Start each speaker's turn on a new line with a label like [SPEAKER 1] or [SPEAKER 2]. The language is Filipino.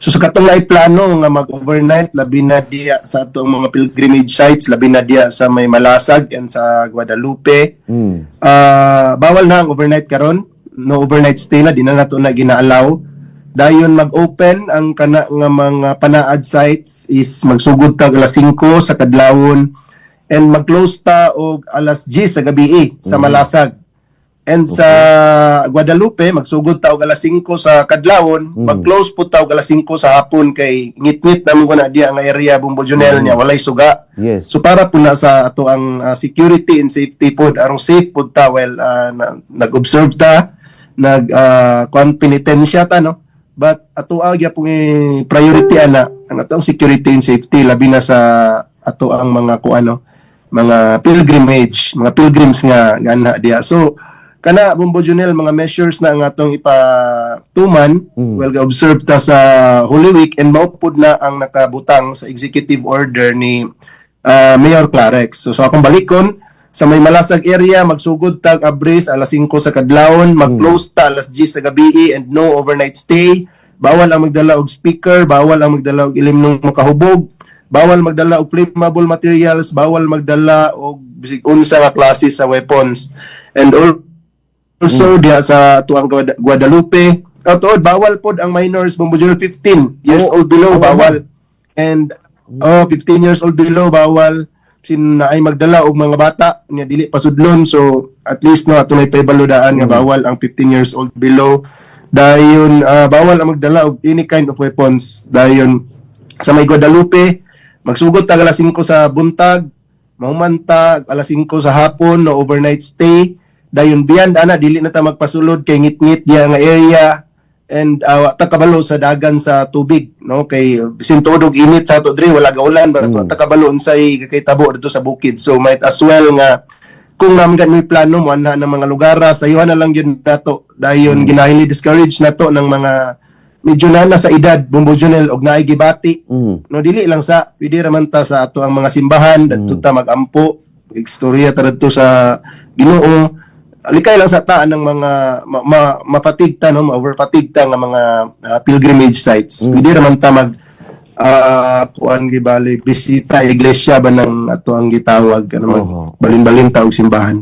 [SPEAKER 1] So sa katong naay plano nga mag-overnight labi na diya sa atong mga pilgrimage sites, labi na diya sa may Malasag and sa Guadalupe. Bawal na ang overnight karon, no overnight stay na, di na nato na ginaalaw. Dayon mag-open ang kana nga mga panaad sites is magsugod tag alas 5 sa kadlawon and mag-close ta og alas 10 sa gabi sa Malasag. And sa Guadalupe, magsugod ta og alas 5 sa kadlawon, mag-close po ta og alas 5 sa hapon kay ngit-ngit namo na diya nga area Bumbonjonel niya walay suga.
[SPEAKER 2] Yes.
[SPEAKER 1] So para po na sa ato ang security and safety pod arong safe pod ta while nag-observe ta, penitensya ta no. But ato agya pong priority ana ang atong security and safety labi na sa ato ang mga mga pilgrimage, mga pilgrims nga gana diya. So kana Bumbonjonel mga measures na ang atong ipatuman well ga-observe ta sa Holy Week and maupod na ang nakabutang sa executive order ni Mayor Clarex. So akong balikon sa may Malasag area magsugod tag abris alas 5 sa kadlawon, mag-close ta alas 10 sa gabi and no overnight stay. Bawal ang magdala og speaker, bawal ang magdala og ilim ng makahubog, bawal magdala og flammable materials, bawal magdala og bisig unsa nga klase sa weapons. And also diya sa tuang Guadalupe, bawal pod ang minors Bumbonjonel 15 years old below bawal. And 15 years old below bawal sin na ay magdala og mga bata nya dili pasudlon. So at least no ato nay paybaludaan nga bawal ang 15 years old below. Dayon bawal ang magdala og any kind of weapons. Dayon sa may Guadalupe magsugod tag alas 5 sa buntag, mahumanta alas 5 sa hapon no overnight stay. Dayon beyond ana dili na ta magpasulod kay ngit-ngit diya nga area and ta kabalo sa dagan sa tubig no kay bisin tuod og init sa ato diri wala gaulan ba ta kabalo unsay kay tabo dito sa bukid. So might as well nga kung namgan may plano mo anha ng mga lugar sa iyo na lang yun nato dayon ginahili discourage nato ng mga medyo na sa edad Bumbonjonel og naay gibati no dili lang sa pwede ra man ta sa ato ang mga simbahan dadto ta magampo istorya ta dadto sa Ginoo. Alikay lang sa taan ng mga mapatigta no ma-overpatigta nga mga pilgrimage sites. Pwede ra man ta mag kuan gibali bisita iglesia ba ng ato ang gitawag balin-balin ta og simbahan.